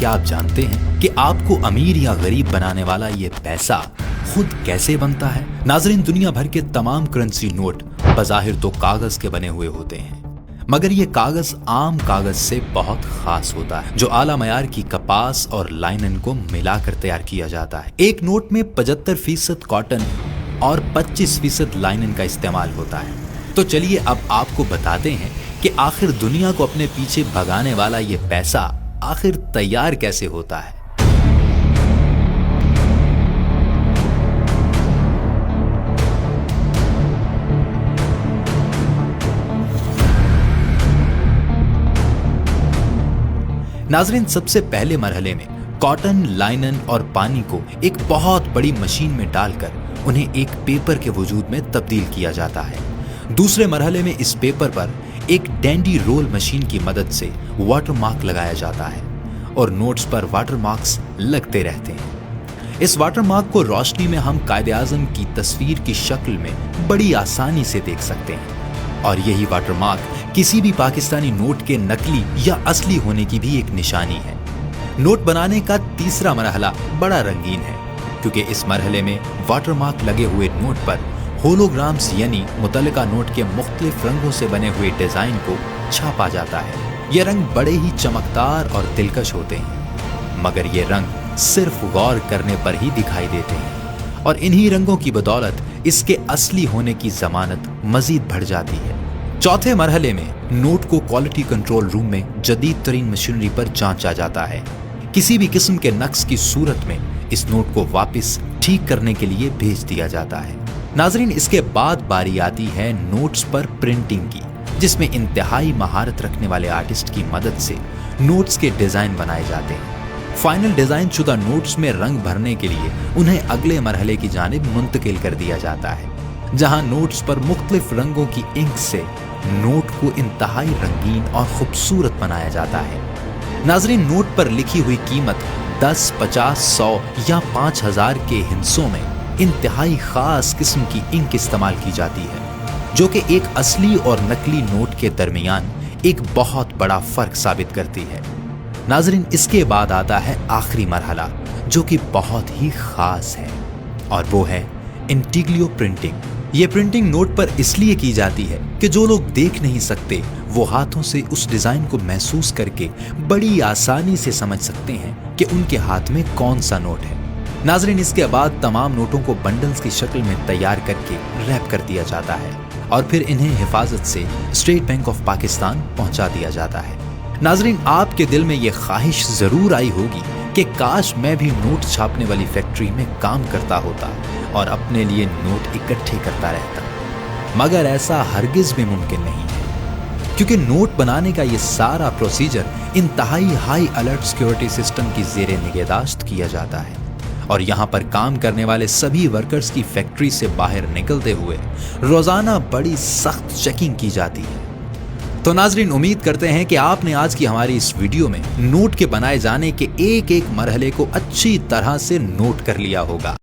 क्या आप जानते हैं कि आपको अमीर या गरीब बनाने वाला ये पैसा खुद कैसे बनता है? नाज़रीन, दुनिया भर के तमाम करेंसी नोट बज़ाहिर तो कागज के बने हुए होते हैं, मगर ये कागज आम कागज से बहुत खास होता है, जो आला मयार की कपास और लाइनन को मिलाकर तैयार किया जाता है। एक नोट में 75% कॉटन और 25% लाइनन का इस्तेमाल होता है। तो चलिए अब आपको बताते हैं कि आखिर दुनिया को अपने पीछे भगाने वाला ये पैसा आखिर तैयार कैसे होता है। नाज़रीन, सबसे पहले मरहले में कॉटन, लाइनन और पानी को एक बहुत बड़ी मशीन में डालकर उन्हें एक पेपर के वजूद में तब्दील किया जाता है। दूसरे मरहले में इस पेपर पर एक डैंडी रोल मशीन की मदद से वाटर मार्क लगाया जाता है और नोट्स पर वाटर मार्क्स लगते रहते हैं। इस वाटर मार्क को रोशनी में हम कायदे आज़म की तस्वीर की शक्ल में बड़ी आसानी से देख सकते हैं और यही वाटर मार्क किसी भी पाकिस्तानी नोट के नकली या असली होने की भी एक निशानी है। नोट बनाने का तीसरा मरहला बड़ा रंगीन है, क्योंकि इस मरहले में वाटर मार्क लगे हुए नोट पर होलोग्राम्स यानी मुतल्लिका नोट के मुख्तलिफ रंगों से बने हुए डिजाइन को छापा जाता है। ये रंग बड़े ही चमकदार और दिलकश होते हैं, मगर ये रंग सिर्फ गौर करने पर ही दिखाई देते हैं और इन्हीं रंगों की बदौलत इसके असली होने की जमानत मजीद बढ़ जाती है। चौथे मरहले में नोट को क्वालिटी कंट्रोल रूम में जदीद तरीन मशीनरी पर जांचा जाता है। किसी भी किस्म के नक्स की सूरत में इस नोट को वापस ठीक करने के लिए भेज दिया जाता है। नाज़रीन, इसके बाद बारी आती है नोट्स पर प्रिंटिंग की, जिसमें इंतहाई महारत रखने वाले आर्टिस्ट की मदद से नोट्स के डिजाइन बनाए जाते हैं। फाइनल डिजाइन शुदा नोट्स में रंग भरने के लिए उन्हें अगले मरहले की जानिब मुंतकिल कर दिया जाता है, जहां नोट्स पर मुख्तलिफ रंगों की इंक से नोट को इंतहाई रंगीन और खूबसूरत बनाया जाता है। नाज़रीन, नोट पर लिखी हुई कीमत 10, 50, 100 या 5000 के हिस्सों में इंतहाई खास किस्म की इंक इस्तेमाल की जाती है, जो कि एक असली और नकली नोट के दरमियान एक बहुत बड़ा फर्क साबित करती है। नाज़रीन, इसके बाद आता है आखिरी मरहला, जो कि बहुत ही खास है, और वो है इंटीग्लियो प्रिंटिंग। ये प्रिंटिंग नोट पर इसलिए की जाती है कि जो लोग देख नहीं सकते वो हाथों से उस डिजाइन को महसूस करके बड़ी आसानी से समझ सकते हैं कि उनके हाथ में कौन सा नोट है। नाज़रीन, इसके बाद तमाम नोटों को बंडल्स की शक्ल में तैयार करके रैप कर दिया जाता है और फिर इन्हें हिफाजत से स्टेट बैंक ऑफ पाकिस्तान पहुंचा दिया जाता है। नाज़रीन, आपके दिल में ये ख्वाहिश जरूर आई होगी कि काश मैं भी नोट छापने वाली फैक्ट्री में काम करता होता और अपने लिए नोट इकट्ठे करता रहता, मगर ऐसा हरगिज भी मुमकिन नहीं है, क्योंकि नोट बनाने का ये सारा प्रोसीजर इंतहाई हाई अलर्ट सिक्योरिटी सिस्टम की ज़ेरे निगहदाश्त किया जाता है और यहाँ पर काम करने वाले सभी वर्कर्स की फैक्ट्री से बाहर निकलते हुए रोजाना बड़ी सख्त चेकिंग की जाती है। तो नाज़रीन, उम्मीद करते हैं कि आपने आज की हमारी इस वीडियो में नोट के बनाए जाने के एक एक मरहले को अच्छी तरह से नोट कर लिया होगा।